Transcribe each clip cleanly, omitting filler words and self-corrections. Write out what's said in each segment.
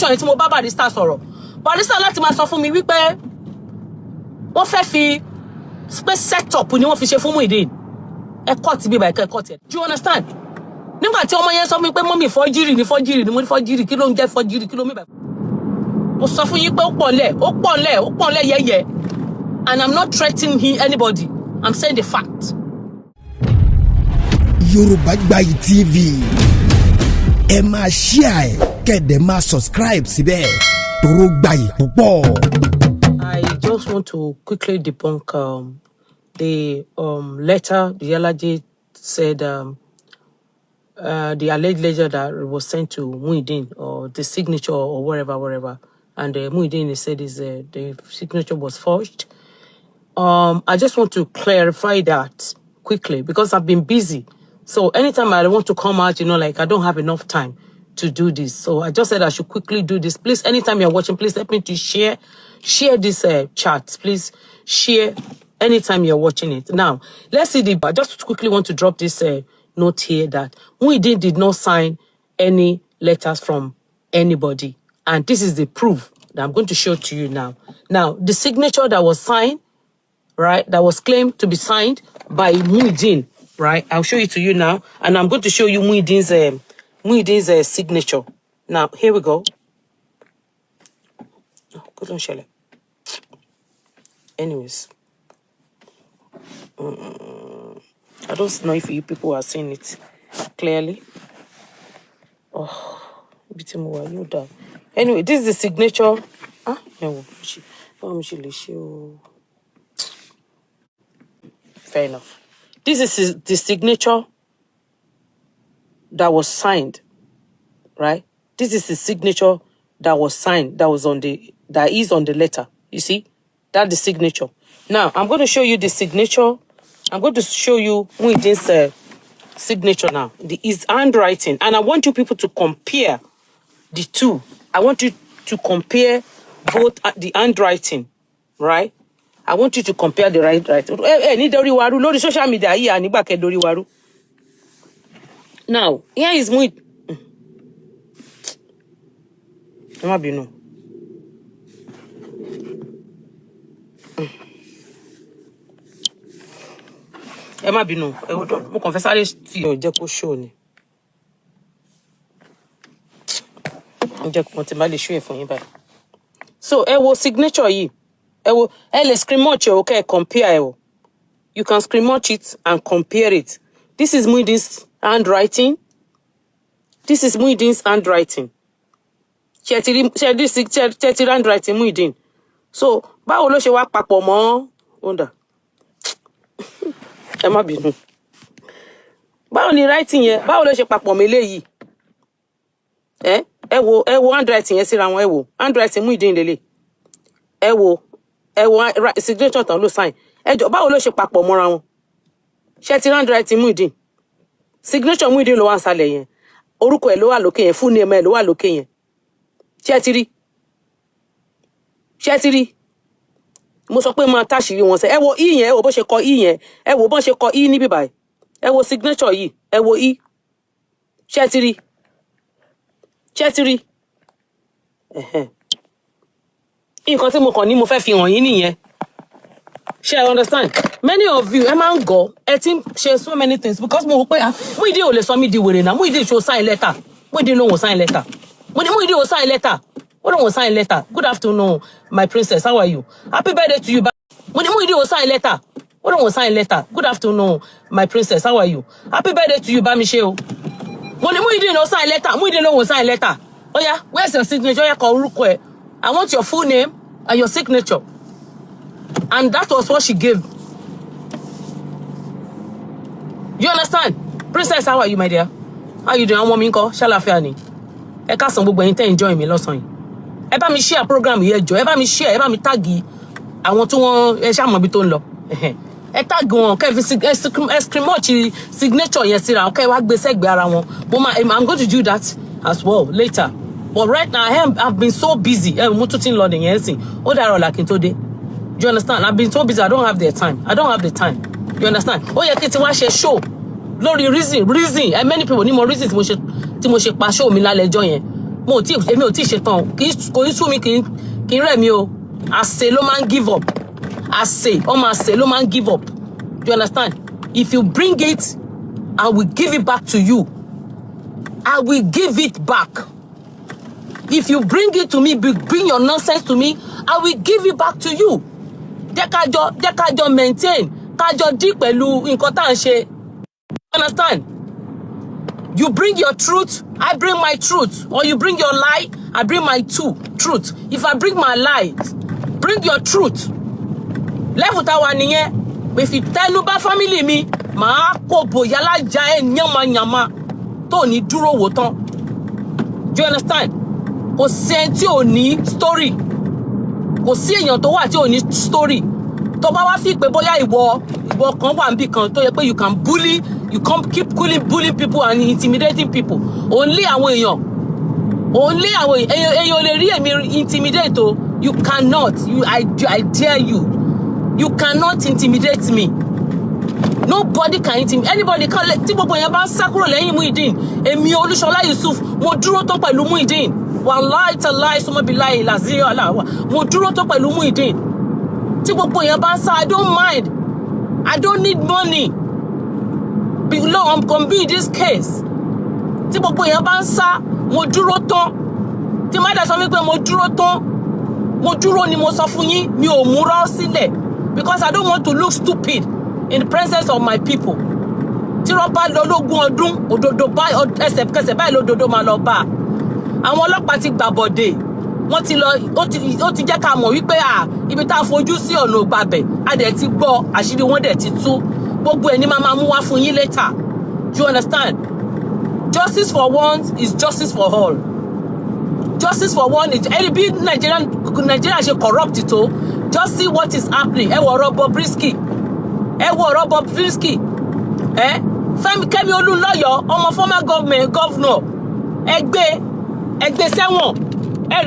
conversation yẹn tí mo bá Barrister sọ̀rọ̀ Barrister láti máa sọ fún mi wípé wọ́n fẹ́ fi space setup ni wọ́n fi ṣe fún Muyideen ẹ cut bí ba ẹ cut ẹ. Do you understand? Nígbà tí ọmọ yẹn sọ fún mi pé mọ́mì fọ́jírì ni mo ní fọ́jírì kí ló ń jẹ́ fọ́jírì kí ló mi bá. Mo sọ fún yín pé ó pọ̀ nlẹ̀ yẹ́yẹ́ and I'm not threatening anybody. I'm saying the fact. Yorùbá Gbayi TV ẹ máa share kẹ́dẹ̀ máa subscribe síbẹ̀ toro gbayì púpọ̀. I just want to quickly debunk the letter the Yalaje said the alleged letter that was sent to Muyideen or the signature or whatever and Muyideen said the signature was forged. I just want to clarify that quickly because I've been busy. So anytime I want to come out, like I don't have enough time to do this. So I just said I should quickly do this. Please, anytime you're watching, please help me to share this chat. Please share anytime you're watching it. Now, let's see I just quickly want to drop this note here that Muyideen did not sign any letters from anybody. And this is the proof that I'm going to show to you now. Now, the signature that was signed, right, that was claimed to be signed by Muyideen, right? I'll show it to you now. And I'm going to show you Muyideen's signature. Now, here we go. Couldn't share it. Anyways. I don't know if you people are seeing it clearly. Oh, bit more you down. Anyway, this is the signature. Fair enough. This is the signature that was signed, right? This is the signature that was signed, that is on the letter. You see? That's the signature. Now, I'm going to show you the signature. I'm going to show you Muyideen's signature now. His handwriting. And I want you people to compare the two. I want you to compare both the handwriting, right? I want you to compare the handwriting. Lórí social media yìí ànígbà kẹ́ dórí waru. Now, here is Muyideen. Ẹ má bínú. Ẹ má bínú. Mo kàn fẹ́ sáré tí ó jẹ́ kó show ni. Ǹjẹ́ kò tí bá lè show ẹ fún yín báyìí. So, ẹ wo signature yìí. Ẹ lè screenshot ẹ okay, compare ẹ. You can screenshot it and compare it. This is Muyideen's handwriting. This is Muyideen's handwriting. This handwriting Muyideen. So, báwo ló ṣe wá papọ̀ mọ́ onda? Ẹ má bínú. Báwo ni writing yẹn? Báwo ló ṣe papọ̀ mọ́ eléyìí? Ẹ wo handwriting yẹn síra wọn ẹ wo. Handwriting Muyideen lélẹ̀. Ẹ wo signature tán ló sign. Ẹ jọ̀ọ́ báwo ló ṣe papọ̀ mọ́ra wọn? Ṣé ti handwriting Muyideen? Signature Muyideen ló wà nsàlẹ̀ yẹn. Orúkọ ẹ̀ ló wà lókè yẹn, full name ẹ̀ ló wà lókè yẹn. Ṣé ti rí? Ṣé ti rí? Mo sọ pé máa táṣìírí wọn ṣe. Ẹ wo i yẹn, ẹ wo bó ṣe kọ i yẹn. Ẹ wo bó ṣe kọ i níbí báyìí. Ẹ wo signature yìí, ẹ wo i. Ṣé ti rí? Ṣé ti rí? Nǹkan tí mo kàn ní mo fẹ́ fi hàn yín nìyẹn. Ṣé I understand? Many of you, ẹ máa ń gọ̀, ẹ ti ń ṣe so many things because mo rò pé Muyideen ò lè sọ mí di wèrè náà. Muyideen ṣó sign letter. Muyideen ló wọ́n sign letter. Muyideen ò sign letter. What don't sign letter? Good afternoon, my princess. How are you? Happy birthday to you. Muyideen ò sign letter. What don't sign letter? Good afternoon, my princess. How are you? Happy birthday to you, Bámiṣé o. Muyideen ò sign letter. Muyideen ló wọ́n sign letter. Oh yeah, where's your signature? Ó yá kọ orúkọ ẹ. I want your full name and your signature. And that was what she gave. You understand? Princess, how are you, my dear? How you doing? Àwọn ọmọ mi ńkọ́? Ṣàlàáfíà ni. Ẹ káàsán gbogbo ẹ̀yin tẹ́ enjoy mi lọ́sàn yìí. Ẹ bá mi share program yìí ẹ jọ̀ọ́. Ẹ bá mi share, ẹ bá mi tag àwọn tí wọ́n ẹ ṣá mọ̀ bí tó ń lọ. Ẹ tag wọn kẹ́ fi screenshot signature yẹn síra wọn kẹ́ wá gbé sẹ́gbẹ̀ẹ́ ara wọn. I'm going to do that as well later. But right now I've been so busy. Mo tún ti ń lọ nìyẹn sìn. Ó dàrọ̀ là kí n tó dé. You understand? I've been so busy. I don't have the time. You understand? Ó yẹ kí n ti wá ṣe show lórí reason. And many people ní mo reason tí mo ṣe pa show mi lálẹ́ ọjọ́ yẹn. mo ti èmi ò tí ṣe tán kò ní sú mi kì í rẹ̀ mí o àṣẹ ló máa ń give up àṣẹ ọmọ àṣẹ ló máa ń give up do you understand if you bring it I will give it back to you I will give it back if you bring it to me bring your nonsense to me I will give it back to you jẹ́ kájọ maintain kájọ dí pẹ̀lú nǹkan tá à ń ṣe understand you bring your truth I bring my truth or you bring your lie I bring my truth if I bring my lies bring your truth level táwa nìyẹn if you tẹnu bá family mi màá kó bòyá lájà ẹ yánmayànmá tó ní dúró wò tán do you understand kò sí ẹni tí ò ní story kò sí èèyàn tó wà tí ò ní story tó bá wá fi pé bóyá ìwọ kan wà níbì kan tó yẹ pé you can bully you come keep bullying people and intimidating people only àwọn èèyàn ò lè rí èmi intimidate o you cannot I dare you cannot intimidate me nobody can intimidate anybody kan tí gbogbo yẹn bá ń sá kúrò lẹ́yìn Muyideen èmi Olusola Yusuf mo dúró tó pẹ̀lú Muyideen wallahi tallahi sumabilahi laziyo alawa mo dúró tó pẹ̀lú Muyideen tí gbogbo yẹn bá ń sá I don't mind I don't need money below I'm gonna be in this case tí gbogbo yẹn bá ń sá mo dúró tán tí má dá sọ wípé mo dúró ni mo sọ fún yín mi ò múra sílẹ̀ because I don't want to look stupid in the presence of my people tí wọ́n bá lọ lógún ọdún òdodo bá ẹsẹ̀kẹsẹ̀ báyìí lódodo máa lọ bá àwọn ọlọ́pàá ti gbàbọ̀dé wọ́n ti lọ ó ti jẹ́ ká mọ̀ wípé ibi tá a fojú sí ọ̀nà ògbàbẹ̀ a dẹ̀ ti gbọ́ àṣírí wọn dẹ̀ ti tú gbogbo ẹni máa mú wá fún yín later do you understand justice for one is justice for all justice for one is ẹni bí Nigeria ṣe corrupt tó just see what is happening ẹ wọ ọ̀rọ̀ Bobrisky Kẹ́mi Olúnlọ́yọ̀ ọmọ former governor ẹgbẹ́ sẹ́wọ̀n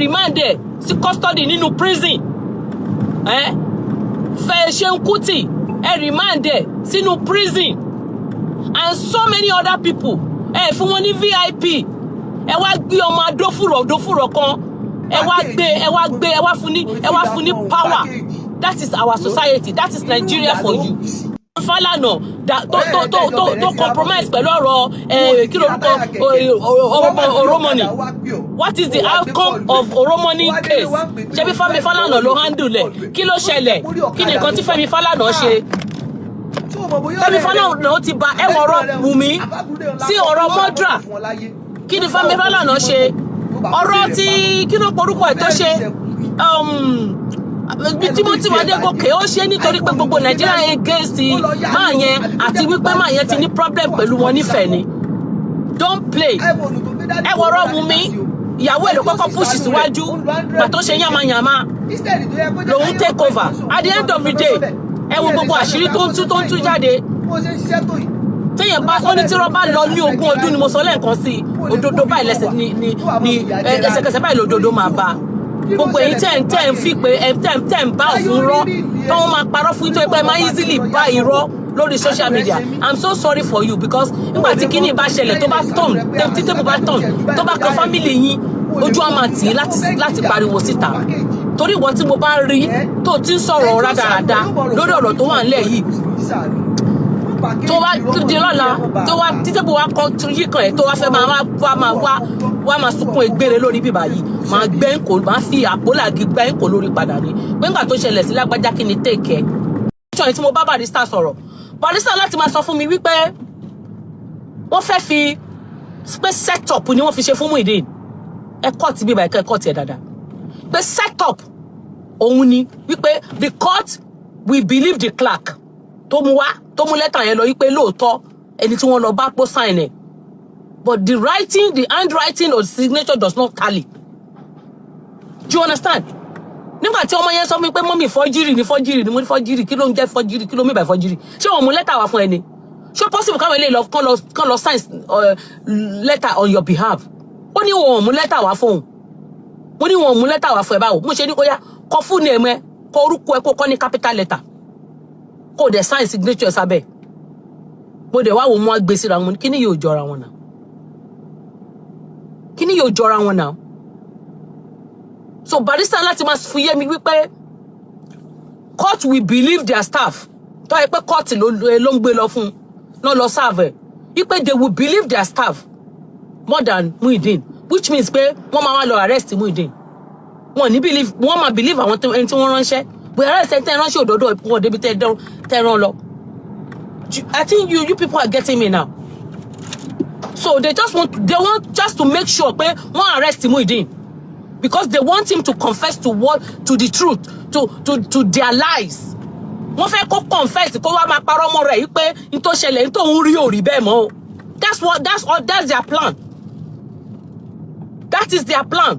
remand sí custody nínú prison Ṣeun Kuti remand sínú prison and so many other people fún wọn ní VIP wá gbé ọmọ adófùrọ̀ kan ẹ wá fún ní power that is our society that is Nigeria for you Falana tó compromise pẹ̀lú ọ̀rọ̀ kí lórúkọ Oromoni what is the outcome of Oromoni case ṣebí Fẹ́mi Falana ló handle ẹ̀ kí ló ṣẹlẹ̀ kí ni nǹkan tí Fẹ́mi Falana ṣe Fẹ́mi Falana ti ba ẹwọ ọ̀rọ̀ Wùmí sí ọ̀rọ̀ mọdra kí ni Fẹ́mi Falana ṣe ọ̀rọ̀ tí kí ló porúkọ ẹ̀ tó ṣe Timothy Adégòkè ó ṣe nítorí pé gbogbo Nigeria against máa yẹn àti wípé máa yẹn ti ní problem pẹ̀lú wọn nífẹ̀ẹ́ ni don't play ẹ wọ̀rọ̀ Wùmí ìyàwó ẹ̀ ló kọ́kọ́ push síwájú pàtó ṣe yàmàyàmà lòun take over at the end of the day ẹ wo gbogbo àṣírí tó ń tú jáde téèyàn bá ó ní tí wọ́n bá lọ ní 20 ọdún ni mo sọ lẹ́ẹ̀kan sí òdodo báyìí lẹ́sẹ̀ ní ẹsẹ̀kẹsẹ̀ báyìí lòdodo máa bá gbogbo èyí tẹ́ ń fi pé tẹ́ ń bá òfin rọ́ tó wọ́n máa parọ́ fún tó pé máa easily bá irọ́ lórí social media I'm so sorry for you because nígbà tí kíní bá ṣẹlẹ̀ tó bá tọ̀n tí tébù bá tọ̀n tó bá kan family yín ojú á máa tì í láti pariwo síta torí ìwọ tí mo bá rí tó ti ń sọ̀rọ̀ rádaràda lórí ọ̀rọ̀ tó wà nílẹ̀ yìí tó wá di lọ́la tó wá títẹ́bù wá kọ́ yí kan ẹ̀ tó wá fẹ́ máa sunkún egbére lórí bíbá yìí máa gbẹ́ǹkò máa fi àpólàgì gbẹ́ǹkò lórí padà ní gbẹ́ǹkà tó ṣẹlẹ̀ sí lágbájá kí ni tèkẹ́ ṣọ́yìn tí mo bá Barrister sọ̀rọ̀ Barrister láti máa sọ fún mi wípé wọ́n fẹ́ fi pé set up ni wọ́n fi ṣe fún Muyideen ẹ̀kọ́ ti bíbá ẹ̀kọ́ ti ẹ̀ dáadáa pé set up òun ni wípé the court we believe the clerk tó mú lẹ́tà yẹn lọ wípé lóòótọ́ ẹni tí wọ́n lọ bá pọ́ sign ẹ̀ but the handwriting or the signature does not tally do you understand nígbà tí ọmọ yẹn sọ mi pé mọ́mì fọ́jírì ni mo ní fọ́jírì kí ló ń jẹ́ fọ́jírì kí ló mí bá fọ́jírì ṣé wọ́n mú lẹ́tà wá fún ẹni ṣé possible káwọn eléyìí kán lọ sign letter on your behalf ó ní wọn ò mú lẹ́tà wá fún òun mo ní wọn ò mú lẹ́tà wá fún ẹ báwo mo ṣe ní kó yá kọ fún ní ẹ̀mẹ́ kọ orúkọ ẹ kó kọ́ ní capital letter kó dẹ̀ sign signature sábẹ́ mo dẹ̀ wá wò mú agbè síra wọn kí ni yóò jọra wọn náà kí ni yóò jọra wọn náà So barrister láti máa fi yé mi wípé court will believe their staff. Tó yẹ pé court ló ń gbé lọ fún no lọ serve. Wípé they will believe their staff more than Muyideen, which means pé wọ́n máa wá lọ arrest Muyideen. Wọ́n ní believe, wọ́n máa believe àwọn ẹni tí wọ́n ránṣẹ́. We arrest ẹni tí ránṣẹ́ òdodo wọ́n débi tẹ́ rán lọ. I think you people are getting me now. So they want just to make sure pé wọ́n arrest Muyideen because they want him to confess to the truth, to their lies. Wọ́n fẹ́ kó confess kó wá máa parọ́ mọ́ rẹ̀ yìí pé n tó ṣẹlẹ̀ n tó ń rí òrí bẹ́ẹ̀ mọ́. That's their plan. That is their plan.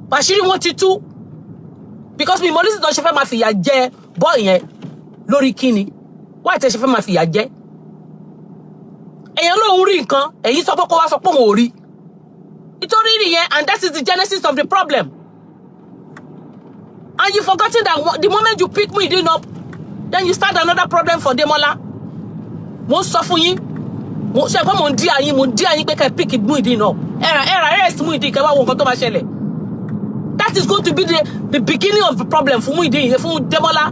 Bashiri wọn ti tú because mi mọ́lísì tó ṣe fẹ́ máa fìyà jẹ boy yẹn lórí kíni. Why tẹ́ ṣe fẹ́ máa fìyà jẹ? Èèyàn ló ń rí nǹkan, èyí sọ pé kó wá sọ pé òun ò rí. Nítorí rí yẹn, and that is the genesis of the problem. And you've forgotten that the moment you pick Muyideen up, then you start another problem for Demola. Mo sọ fún yín, mo ṣe pé mo ń dí àyín pé kẹ́ pick Muyideen up. Arrest Muyideen kẹ́ wá wo nǹkan tó bá ṣẹlẹ̀. That is going to be the beginning of the problem for Muyideen, fún Demola.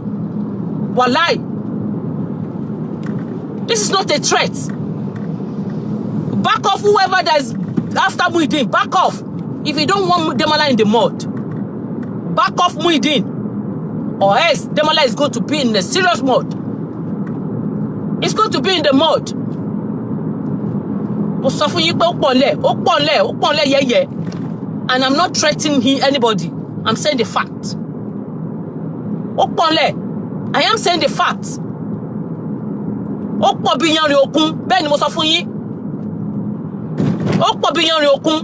Wallahi. This is not a threat. Back off whoever that is after Muyideen. Back off. If you don't want Demola in the mud, back off Muyideen. Or else Demola is going to be in a serious mud. It's going to be in the mud. And I'm not threatening anybody. I'm saying the fact. I am saying the fact. Bẹ́ẹ̀ni mo sọ fún yín. Ó pọ̀ bí yanrìn òkun.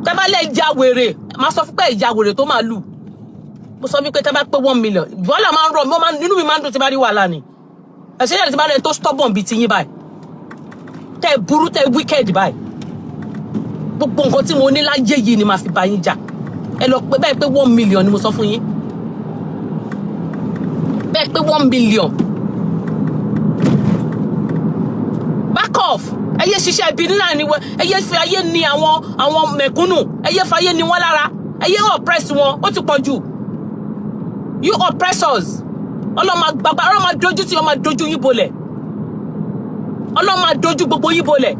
Tẹ́ bá lè ja wèrè, má sọ fún pé ìjà wèrè tó máa lù. Mo sọ wípé tẹ́ bá pé 1 million. Wàhálà máa ń rọ̀, nínú mi máa ń dùn tí bá rí wàhálà ni. Ẹ̀sẹ̀ yẹn tí bá rẹ̀ tó stubborn bí ti yín báyìí. Tẹ́ burú, tẹ́ wicked báyìí. Gbogbo nǹkan tí mo ní láyé yìí ni màá fi bá yín jà. Ẹ lọ pé bẹ́ẹ̀ pé 1 million ni mo sọ fún yín. Bẹ́ẹ̀ pé 1 million. Back off. Ẹyẹ ṣiṣẹ́ ibi nílà ni wọ́n. Ẹyẹ fi ayé ni àwọn mẹ̀kúnnù. Ẹyẹ fi ayé ni wọ́n lára. Ẹyẹ oppress wọn. Ó ti pọ̀ jù. You oppressors. Ọlọ́run máa dojú tí wọ́n máa dojú yín bolẹ̀. Ọlọ́run máa dojú gbogbo yín bolẹ̀.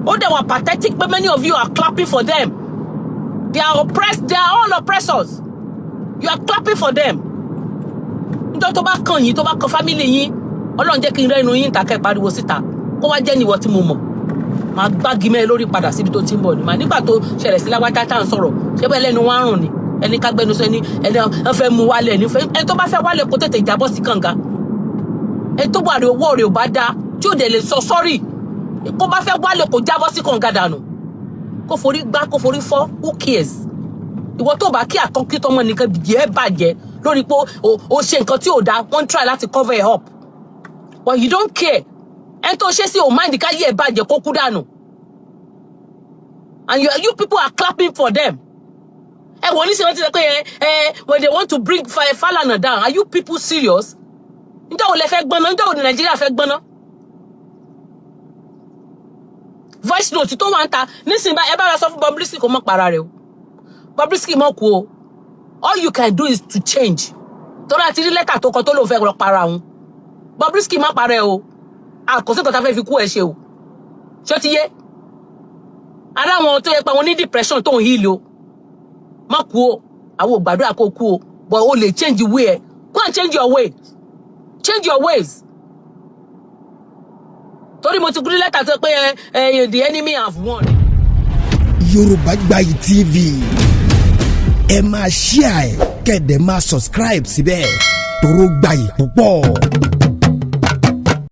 Oh, they were pathetic, but many of you are clapping for them. They are oppressed. They are all oppressors. You are clapping for them. Nítorí tó bá kàn yín, tó bá kàn family yín, Ọlọ́run jẹ́ kí n rẹ́nu yín ta kẹ́ pariwo síta. Kó wá jẹ́ níwọ̀ tí mo mọ̀. Màá gbági mẹ́ lórí padà síbi tó ti ń bọ̀ ni. Màá nígbà tó ṣẹlẹ̀ sí lágbájá tá à ń sọ̀rọ̀. Ṣé bẹ́ẹ̀ lẹ́nu wá rùn ni? Ẹni ká gbẹnu sọ ẹni fẹ́ mú wálẹ̀ ni. Ẹni tó bá fẹ́ wálẹ̀ kó tètè jábọ́ sí kànga. Ẹni tó bá rí owó rẹ̀ ò bá dá tí ò dẹ̀ lè sọ sorry. Kó bá fẹ́ wálé kó jábọ́ sí kànga dànù. Kó forí gbá, kó forí fọ́, who cares? Ìwọ tó bá kí àtọ́kí tọmọ nìkan jẹ́ bàjẹ́ lórí pé ó ṣe nǹkan tí ò dá, wọ́n try láti cover it up. But you don't care. Ẹni tó ṣe sí ò mind ká yẹ bàjẹ́ kó kú dànù. And you people are clapping for them. Ẹ wọ́n ní sí wọ́n ti sọ pé when they want to bring Falana down, are you people serious? Ǹjẹ́ ò lè fẹ́ gbọ́ná? Ǹjẹ́ ò ní Nàìjíríà fẹ́ gbọ́ná? Voice note tó wà ń ta nísìnyí bá ẹ bá ra sọ fún Bobrisky kó mọ́ para rẹ̀ o. Bobrisky mọ́ kú o. All you can do is to change. Torí àti rí lẹ́tà tó kọ tó lóun fẹ́ lọ para òun. Bobrisky má para ẹ o. Kò sí nǹkan tá fẹ́ fi kú ẹ ṣe o. Ṣé ó ti yé? Ara wọn tó yẹ pa wọn ní depression tó ń heal o. Má kú o. Àwọn ò gbàdúrà kó kú o. But o lè change the way ẹ. Go and change your way. Change your ways. Torí mo ti gúrí lẹ́tà tó pé the enemy have won. Yorùbá Gbayi TV ẹ máa share ẹ̀ kẹ́dẹ̀ máa subscribe síbẹ̀ toró gbayì púpọ̀.